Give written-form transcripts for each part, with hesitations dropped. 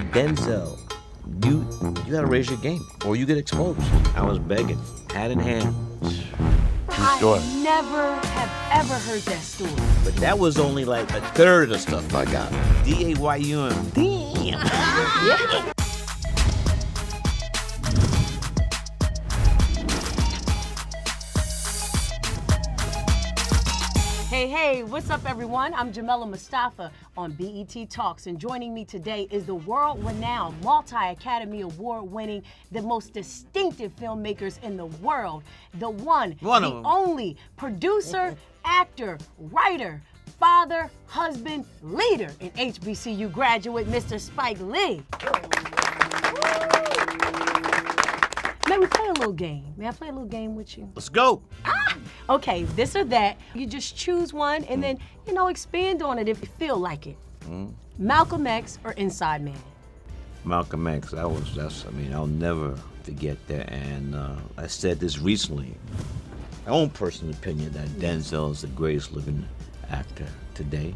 Denzel, you gotta raise your game or you get exposed. I was begging, hat in hand. True story. I never have ever heard that story. But that was only like a third of the stuff I got. D-A-Y-U-M. Damn. Yeah. Hey, what's up everyone? I'm Jamela Mustafa on BET Talks, and joining me today is the world-renowned, multi-Academy Award-winning, the most distinctive filmmakers in the world, the one the only producer, actor, writer, father, husband, leader, and HBCU graduate, Mr. Spike Lee. May we play a little game? May I play a little game with you? Let's go. Okay, this or that. You just choose one and then, expand on it if you feel like it. Malcolm X or Inside Man? Malcolm X, I'll never forget that. And I said this recently, my own personal opinion, that Denzel is the greatest living actor today.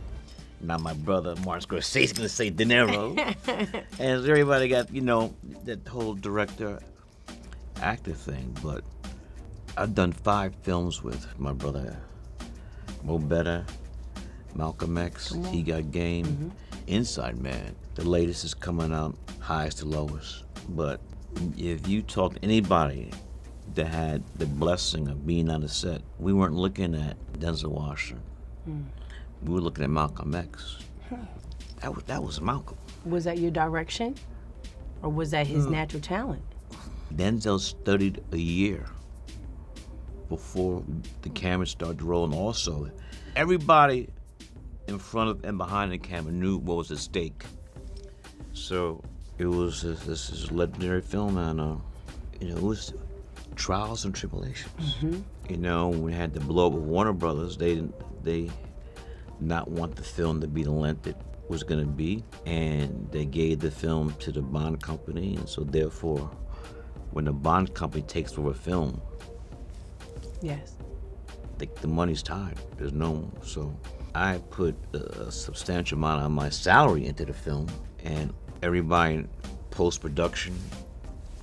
Now my brother Martin Scorsese is gonna say De Niro. And everybody got, that whole director actor thing, but I've done 5 films with my brother Mo Better, Malcolm X, He Got Game, Inside Man. The latest is coming out, Highest to Lowest. But if you talk to anybody that had the blessing of being on the set, we weren't looking at Denzel Washington. We were looking at Malcolm X. That was Malcolm. Was that your direction? Or was that his natural talent? Denzel studied a year before the camera started rolling. Also, everybody in front of and behind the camera knew what was at stake. So it was this legendary film, and it was trials and tribulations. When we had to blow up with Warner Brothers, they not want the film to be the length it was going to be, and they gave the film to the Bond company, and so therefore, when the Bond company takes over a film, yes, the money's tied. There's so I put a substantial amount of my salary into the film, and everybody in post-production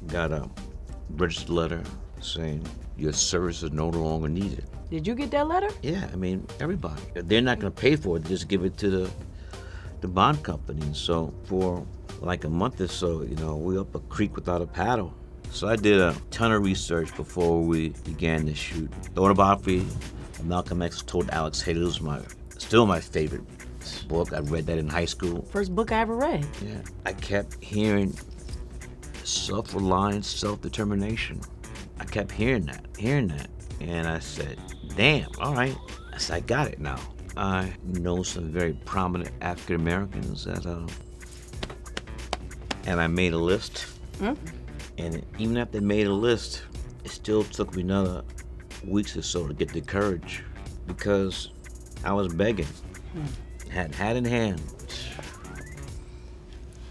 got a registered letter saying your service is no longer needed. Did you get that letter? Yeah, everybody. They're not going to pay for it. They just give it to the Bond company. And so for like a month or so, we up a creek without a paddle. So I did a ton of research before we began to shoot. The autobiography of Malcolm X told Alex Haley was still my favorite book. I read that in high school. First book I ever read. Yeah. I kept hearing self-reliance, self-determination. I kept hearing that. And I said, damn, all right. I said, I got it now. I know some very prominent African Americans and I made a list. And even after I made a list, it still took me another weeks or so to get the courage, because I was begging, had hat in hand.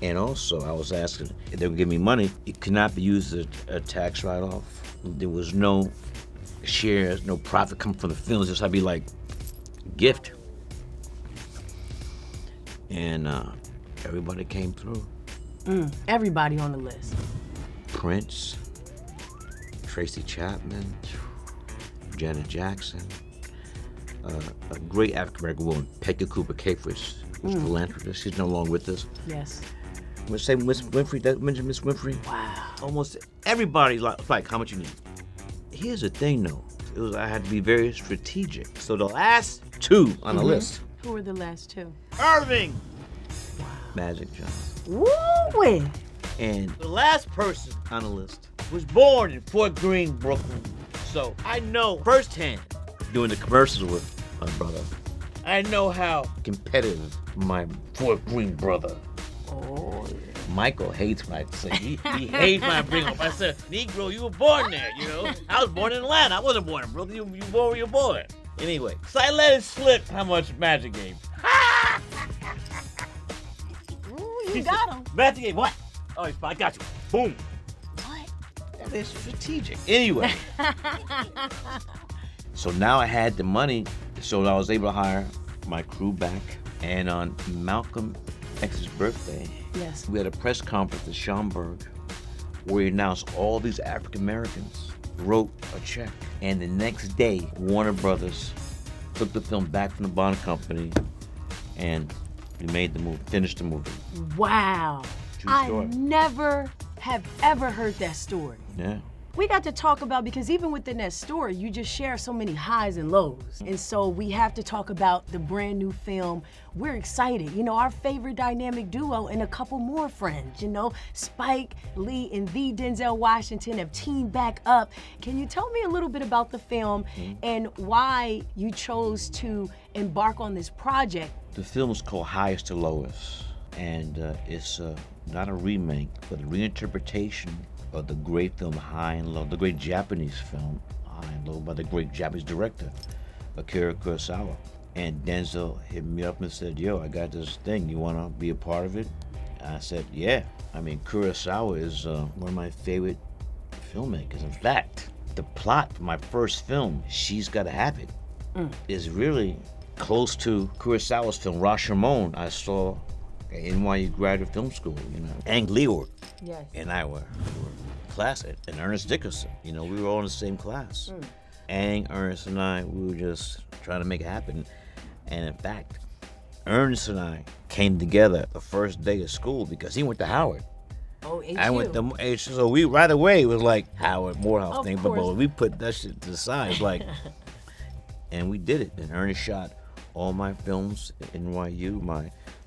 And also I was asking if they would give me money. It could not be used as a tax write-off. There was no shares, no profit coming from the films. Just I'd be like, gift. And everybody came through. Everybody on the list. Prince, Tracy Chapman, Janet Jackson, a great African-American woman, Peggy Cooper Capris, who's a philanthropist. She's no longer with us. Yes. I'm gonna say Miss Winfrey, that mentioned Miss Winfrey. Wow. Almost everybody's like, how much you need? Here's the thing though, I had to be very strategic. So the last 2 on the list. Who were the last 2? Irving. Wow. Magic Johnson. Woo-wee. And the last person on the list was born in Fort Greene, Brooklyn. So I know firsthand, doing the commercials with my brother, I know how competitive my Fort Greene brother. Oh, yeah. Michael hates when I say, he hates when I bring up. I said, Negro, you were born there, I was born in Atlanta. I wasn't born in Brooklyn. You born where you were born. Anyway, so I let it slip how much Magic gave. Ooh, you got him. Magic gave what? Oh, I got you. Boom. What? That is strategic. Anyway. So now I had the money, so I was able to hire my crew back. And on Malcolm X's birthday, Yes. we had a press conference at Schaumburg where he announced all these African Americans wrote a check. And the next day, Warner Brothers took the film back from the Bond Company and we made the movie, finished the movie. Wow. True I story. never have ever heard that story. Yeah. We got to talk about, because even within that story, you just share so many highs and lows. And so we have to talk about the brand new film. We're excited. You know, our favorite dynamic duo and a couple more friends, you know, Spike Lee and the Denzel Washington have teamed back up. Can you tell me a little bit about the film and why you chose to embark on this project? The film is called Highest to Lowest, and it's not a remake, but a reinterpretation of the great film High and Low, the great Japanese film High and Low by the great Japanese director Akira Kurosawa. And Denzel hit me up and said, yo, I got this thing, you wanna be a part of it? I said, yeah. I mean, Kurosawa is one of my favorite filmmakers. In fact, the plot for my first film, She's Gotta Have It, is really close to Kurosawa's film Rashomon I saw at NYU Graduate Film School, you know. Ang Leeward Yes. and I were classmates, and Ernest Dickerson, you know, we were all in the same class. Ang, Ernest, and I, we were just trying to make it happen. And in fact, Ernest and I came together the first day of school because he went to Howard. Oh, HU. I went to HU, so we right away it was like Howard, Morehouse Of thing, course. but we put that shit to the side. It's like, and we did it. And Ernest shot all my films at NYU.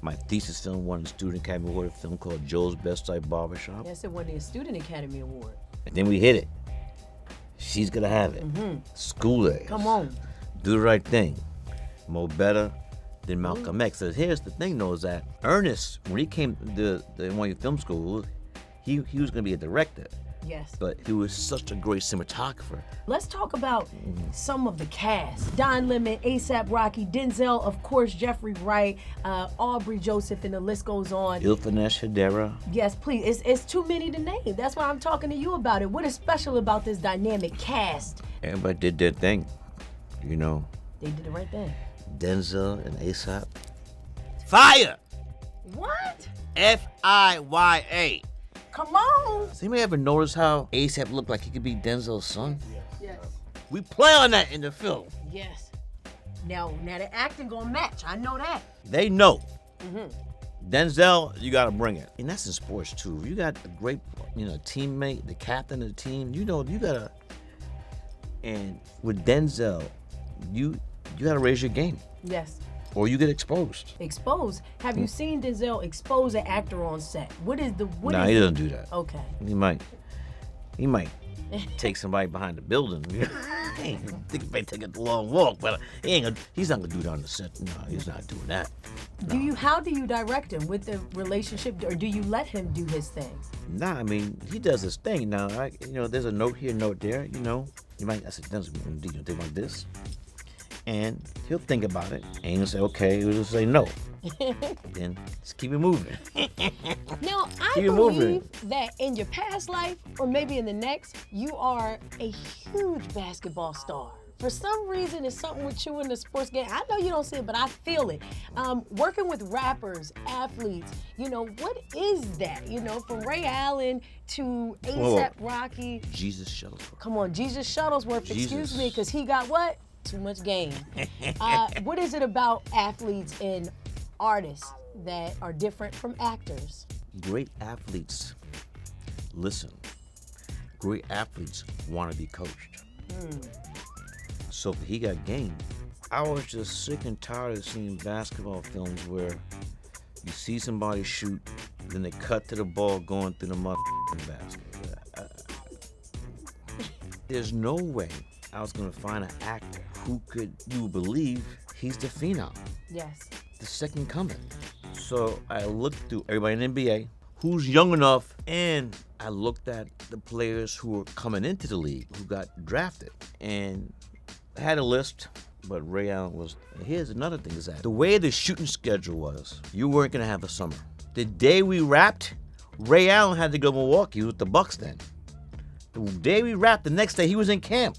My thesis film won the Student Academy Award, a film called Joe's Best Side Barbershop. Yes, it won the Student Academy Award. And then we hit it. She's Gonna Have It. School days. Come on. Do the Right Thing. Mo Better than Malcolm X. So here's the thing though, is that Ernest, when he came to the NYU Film School, he was gonna be a director. Yes. But he was such a great cinematographer. Let's talk about some of the cast. Don Lemon, A$AP Rocky, Denzel, of course, Jeffrey Wright, Aubrey Joseph, and the list goes on. Ilfanesh Hedera. Yes, please. It's too many to name. That's why I'm talking to you about it. What is special about this dynamic cast? Everybody did their thing. You know, They did the right thing. Denzel and A$AP. Fire! What? F-I-Y-A. Come on. Does anybody ever notice how A$AP looked like he could be Denzel's son? Yes. We play on that in the film. Yes. Now the acting gonna match. I know that. They know. Denzel, you gotta bring it. And that's in sports too. You got a great, teammate, the captain of the team. You gotta. And with Denzel, you gotta raise your game, Yes. or you get exposed. Expose. Have you seen Denzel expose an actor on set? What is? Nah, he doesn't do that. Okay. He might take somebody behind the building. I think he may take a long walk, but he's not gonna do that on the set. No, he's not doing that. How do you direct him with the relationship, or do you let him do his things? Nah, I mean, he does his thing. Now, there's a note here, note there, I said, Denzel, do you think like this? And he'll think about it, and he'll say, okay, he'll just say no. Then just keep it moving. Now, I Keep it believe moving. that in your past life, or maybe in the next, you are a huge basketball star. For some reason, it's something with you in the sports game. I know you don't see it, but I feel it. Working with rappers, athletes, what is that? From Ray Allen to A$AP Rocky. Jesus Shuttlesworth. Come on, Jesus Shuttlesworth, excuse Jesus. me, because he got what? Too much game. What is it about athletes and artists that are different from actors? Great athletes, listen, great athletes want to be coached. So he got game. I was just sick and tired of seeing basketball films where you see somebody shoot, then they cut to the ball going through the basket. There's no way I was gonna find an actor who you would believe he's the phenom, Yes. the second coming. So I looked through everybody in the NBA who's young enough, and I looked at the players who were coming into the league, who got drafted, and I had a list, but Ray Allen was. Here's another thing is that the way the shooting schedule was, you weren't gonna have a summer. The day we wrapped, Ray Allen had to go to Milwaukee with the Bucks then. The day we wrapped, the next day he was in camp.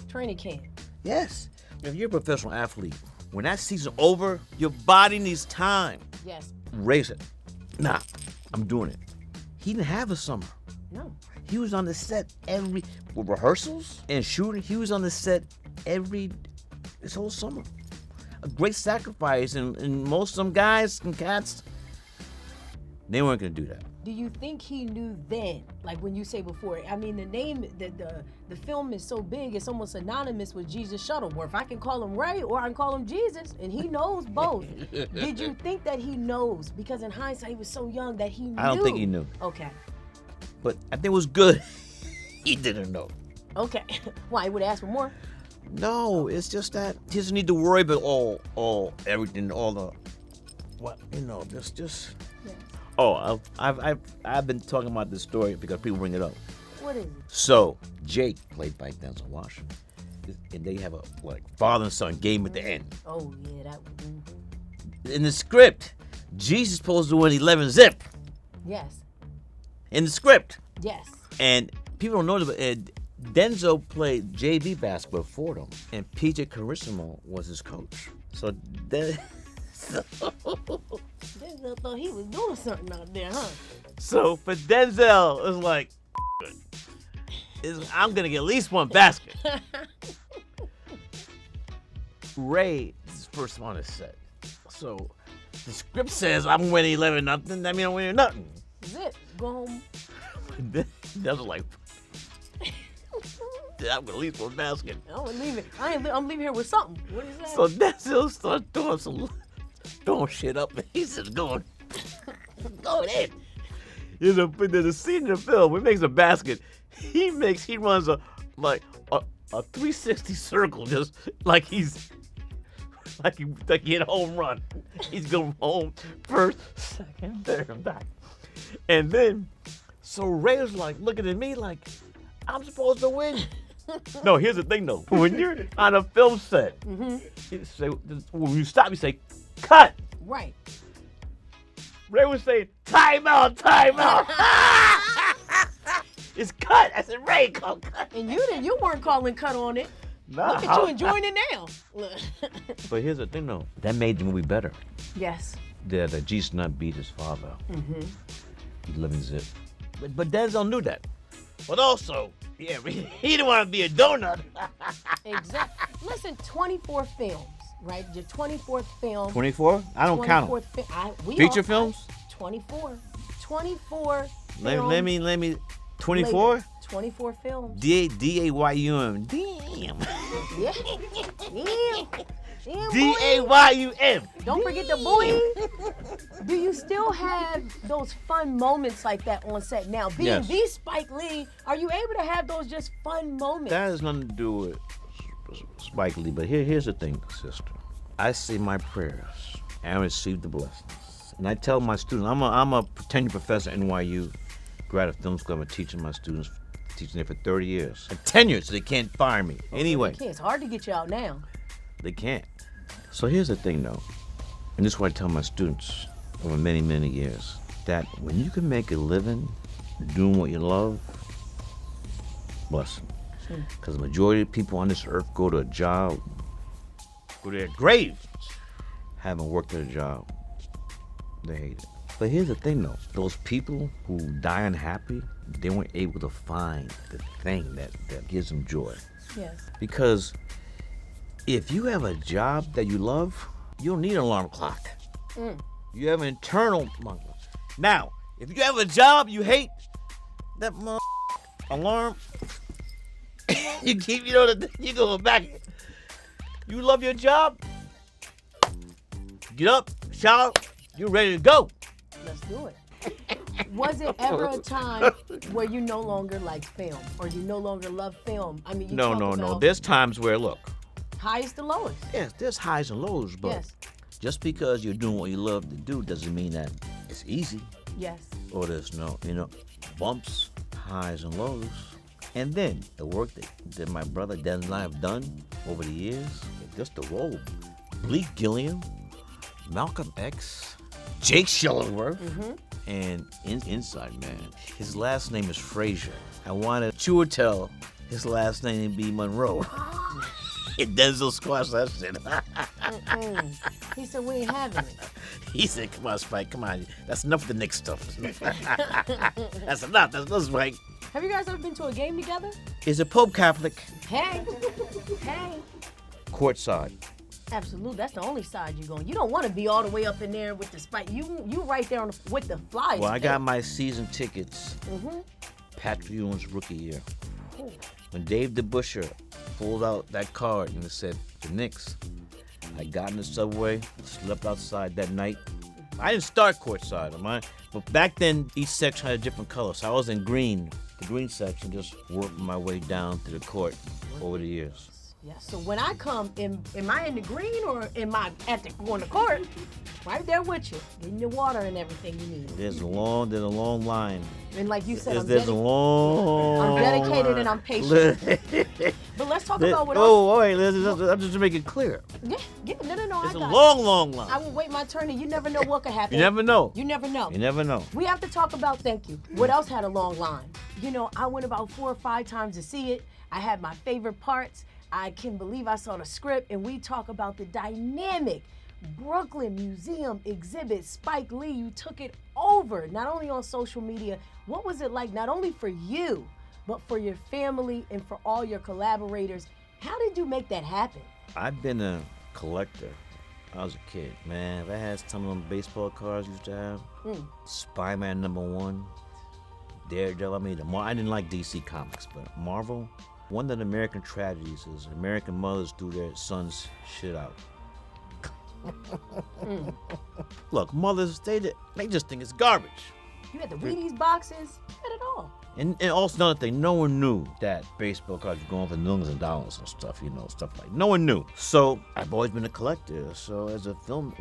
Training camp. Yes. If you're a professional athlete, when that season's over, your body needs time. Yes. Ray said, nah, I'm doing it. He didn't have a summer. No. He was on the set with rehearsals and shooting. He was on the set this whole summer. A great sacrifice, and most of them guys and cats, they weren't gonna do that. Do you think he knew then, like when you say before? I mean, the name, the film is so big, it's almost synonymous with Jesus Shuttleworth. I can call him Ray or I can call him Jesus, and he knows both. Did you think that he knows? Because in hindsight, he was so young that he knew. I don't think he knew. Okay. But I think it was good. He didn't know. Okay. Why, he would ask for more? No, it's just that he doesn't need to worry about everything, all the, what, just. Yeah. Oh, I've been talking about this story because people bring it up. What is it? So Jake, played by Denzel Washington, and they have a father and son game at the end. Oh yeah, that. In the script, Jesus is supposed to win 11 zip. Yes. In the script, Yes. and people don't know this, but Denzel played JV basketball for them, and PJ Carissimo was his coach. So Denzel thought he was doing something out there, huh? So for Denzel, it's like, I'm gonna get at least one basket. Ray is first on his set, so the script says I'm winning 11-0. That means I'm winning nothing. Zip, go home. Denzel's like, I'm gonna at least one basket. I'm gonna leave it. I'm leaving here with something. What is that? So Denzel starts throwing shit up, and he's just going in. There's a scene in the film where he makes a basket. He runs a 360 circle, just like he hit a home run. He's going home first, second, third, and back. And then, so Ray was like looking at me like, I'm supposed to win. No, here's the thing though. When you're on a film set, you say, when you stop, you say, cut. Right. Ray was saying, time out, time out. It's cut. I said, Ray, call cut. And you weren't calling cut on it. Nah. Look at you enjoying it now. But here's the thing though. That made the movie better. Yes. That Jesus not beat his father. He living zip. But Denzel knew that. But also, yeah, he didn't want to be a donut. Exactly. Listen, 24 films, right? Your 24th film. 24? I don't count them. Feature films? 24. 24 Let me. 24? 24 films. D-A-Y-U-M. Damn. Yeah. Damn. D-A-Y-U-M. Don't forget the boy. Do you still have those fun moments like that on set now? Being Yes. the Spike Lee, are you able to have those just fun moments? That has nothing to do with Spike Lee, but here's the thing, sister. I say my prayers and receive the blessings. And I tell my students, I'm a tenured professor at NYU, graduate film school. I've been teaching my students, teaching there for 30 years. I'm tenured, so they can't fire me. Anyway. Okay, it's hard to get you out now. They can't. So here's the thing, though, and this is what I tell my students over many, many years, that when you can make a living doing what you love, blessing. Because the majority of people on this earth go to a job, go to their grave, haven't worked at a job. They hate it. But here's the thing, though. Those people who die unhappy, they weren't able to find the thing that gives them joy. Yes. Because if you have a job that you love, you don't need an alarm clock. You have an internal alarm clock. Now, if you have a job you hate, that alarm, you keep, you go back. You love your job, get up, shower, you're ready to go. Let's do it. Was it ever a time where you no longer liked film or you no longer love film? I mean, No. There's times where, look. Highest to lowest. Yes, there's highs and lows, but Yes. just because you're doing what you love to do doesn't mean that it's easy. Yes. Or there's no, bumps, highs and lows. And then the work that my brother Denzel and I have done over the years, just the role. Bleak Gilliam, Malcolm X, Jake Shuttleworth, and Inside Man. His last name is Frazier. I wanted Chiwetel, his last name to be Monroe. And Denzel squashed that shit. He said we ain't having it. He said, come on, Spike, come on. That's enough of the Knicks stuff. That's enough. That's enough, Spike. Have you guys ever been to a game together? Is it Pope Catholic? Hey. Courtside. Absolutely. That's the only side you're going. You don't want to be all the way up in there with the Spike. You right there with the Flyers. Well, I got my season tickets. Mm-hmm. Patrick Ewing's rookie year. Cool. When Dave DeBusschere pulled out that card and it said the Knicks, I got in the subway, slept outside that night. I didn't start courtside, but back then each section had a different color. So I was in green, the green section, just working my way down to the court over the years. Yeah. So when I come, am I in the green or am I on the court? Right there with you, getting your water and everything you need. There's a long line. And like you said, There's a long. I'm dedicated and I'm patient. But let's talk about what else. Oh, wait, I'm just to make it clear. No. It's a long line. I will wait my turn, and you never know what could happen. You never know. You never know. You never know. We have to talk about, thank you. What else had a long line? You know, I went about 4 or 5 times to see it. I had my favorite parts. I can believe I saw the script, and we talk about the dynamic Brooklyn Museum exhibit. Spike Lee, you took it over, not only on social media. What was it like, not only for you, but for your family and for all your collaborators? How did you make that happen? I've been a collector. I was a kid, man. If I had some of them baseball cards you used to have, Spider-Man #1, Daredevil. I didn't like DC Comics, but Marvel. One of the American tragedies is American mothers threw their sons' shit out. Look, mothers, they just think it's garbage. You had the Wheaties boxes, you had it all. And also another thing, no one knew that baseball cards were going for millions of dollars and stuff, stuff like. No one knew. So I've always been a collector. So as a film,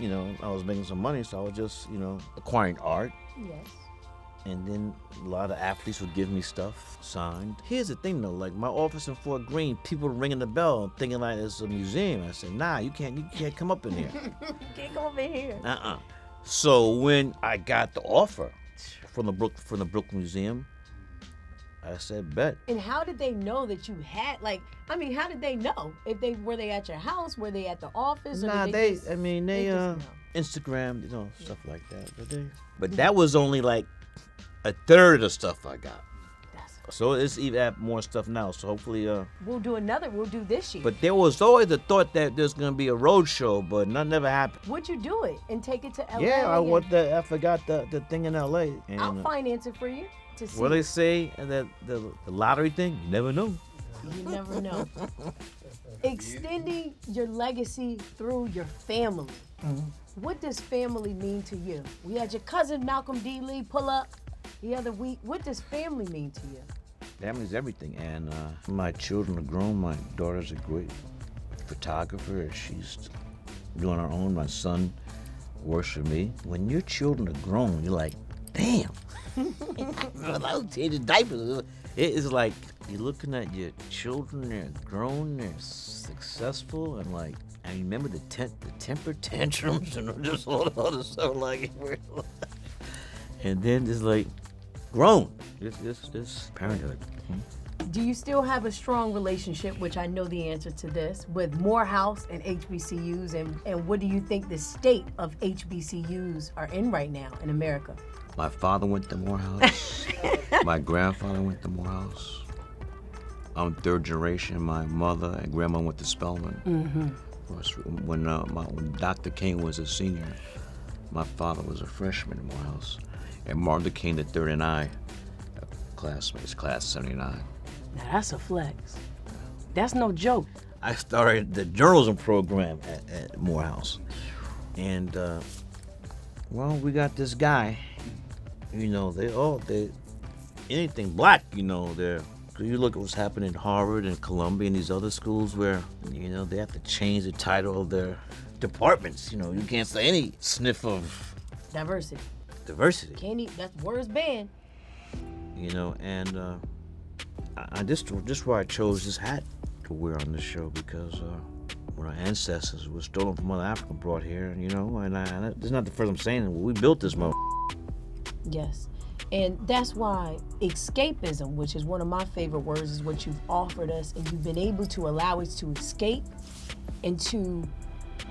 I was making some money, so I was just, acquiring art. Yes. And then a lot of athletes would give me stuff signed. Here's the thing though, like my office in Fort Greene, people were ringing the bell thinking like it's a museum. I said, nah, you can't come up in here. You can't come up in here. So when I got the offer from the Brooklyn Museum, I said, bet. And how did they know that you had, how did they know? Were they at your house? Were they at the office? Or Nah, they Instagram, stuff like that. But that was only like a third of the stuff I got. So it's even more stuff now. So hopefully, we'll do this year. But there was always the thought that there's gonna be a road show, but none never happened. Would you do it and take it to LA? Yeah, I forgot the thing in LA. And, I'll finance it for you to see. What they say the lottery thing? You never know. You never know. Extending your legacy through your family. Mm-hmm. What does family mean to you? We had your cousin Malcolm D. Lee pull up the other week. What does family mean to you? Family's everything, and my children are grown. My daughter's a great photographer. She's doing her own. My son works for me. When your children are grown, you're like, damn. I was changing diapers. It's like you're looking at your children. They're grown. They're successful, and like. I remember the temper tantrums and just all the other stuff like it. And then it's like grown. This parenthood. Do you still have a strong relationship, which I know the answer to this, with Morehouse and HBCUs? And what do you think the state of HBCUs are in right now in America? My father went to Morehouse. My grandfather went to Morehouse. I'm third generation. My mother and grandma went to Spelman. Mm-hmm. When Dr. King was a senior, my father was a freshman in Morehouse. And Martin Luther King III and I, classmates, class 79. Now that's a flex. That's no joke. I started the journalism program at Morehouse. And, we got this guy, anything black, you look at what's happening in Harvard and Columbia and these other schools where, they have to change the title of their departments. You can't say any sniff of diversity. That word's banned. And this why I chose this hat to wear on this show, because when our ancestors were stolen from Mother Africa, brought here, and this is not the first I'm saying it. We built this mother. Yes. And that's why escapism, which is one of my favorite words, is what you've offered us, and you've been able to allow us to escape into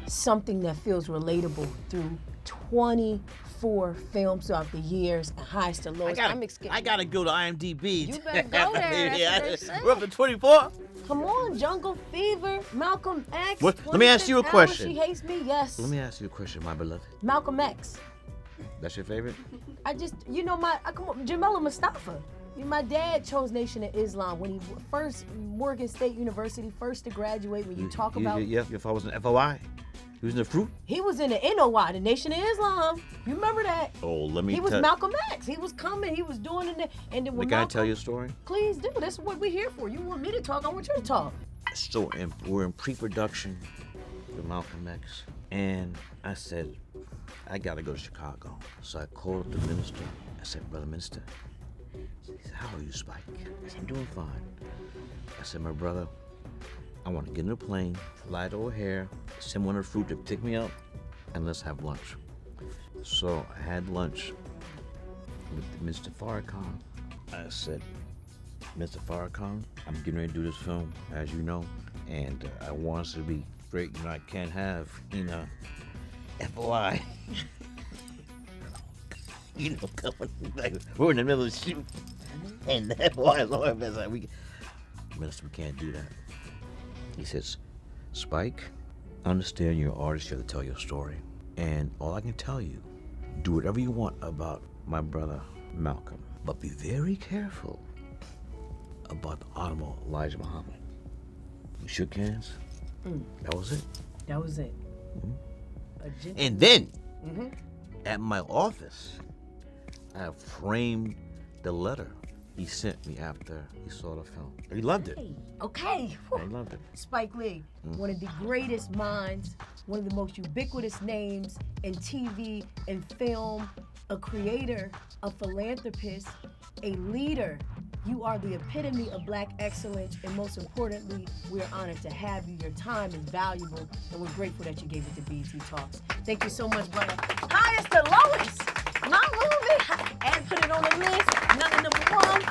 something that feels relatable through 24 films throughout the years, highest to lowest. I gotta go to IMDb. You better go there. That's what they say. We're up to 24. Come on, Jungle Fever, Malcolm X. What? Let me ask you a 26 question. Hours, She Hates Me, yes. Let me ask you a question, my beloved. Malcolm X. That's your favorite? Come on, Jamila Mustafa. My dad chose Nation of Islam when he first, Morgan State University, first to graduate. When you talk about. Yeah, your father was in FOI. He was in the fruit? He was in the NOI, the Nation of Islam. You remember that? Oh, let me He was Malcolm X. He was coming. He was doing it. And then when Can I tell you a story? Please do. That's what we're here for. You want me to talk, I want you to talk. So we're in pre-production with Malcolm X. And I said, I got to go to Chicago. So I called the minister. I said, Brother Minister. He said, how are you, Spike? I said, I'm doing fine. I said, my brother, I want to get in a plane, fly to O'Hare, send one of the fruit to pick me up, and let's have lunch. So I had lunch with Mr. Farrakhan. I said, Mr. Farrakhan, I'm getting ready to do this film, as you know, and I want us to be great. I can't have, FOI. Coming, like, we're in the middle of the shoot, and the FOI is all like, Minister, we can't do that. He says, Spike, understand you're an artist, you have to tell your story. And all I can tell you, do whatever you want about my brother Malcolm, but be very careful about the Honorable Elijah Muhammad. We shook hands. That was it. That was it. And then, at my office, I framed the letter he sent me after he saw the film. He loved it. Okay. He loved it. Spike Lee, one of the greatest minds, one of the most ubiquitous names in TV and film, a creator, a philanthropist, a leader. You are the epitome of Black excellence, and most importantly, we're honored to have you. Your time is valuable, and we're grateful that you gave it to BET Talks. Thank you so much, brother. Highest to lowest. My movie, and put it on the list. Number one,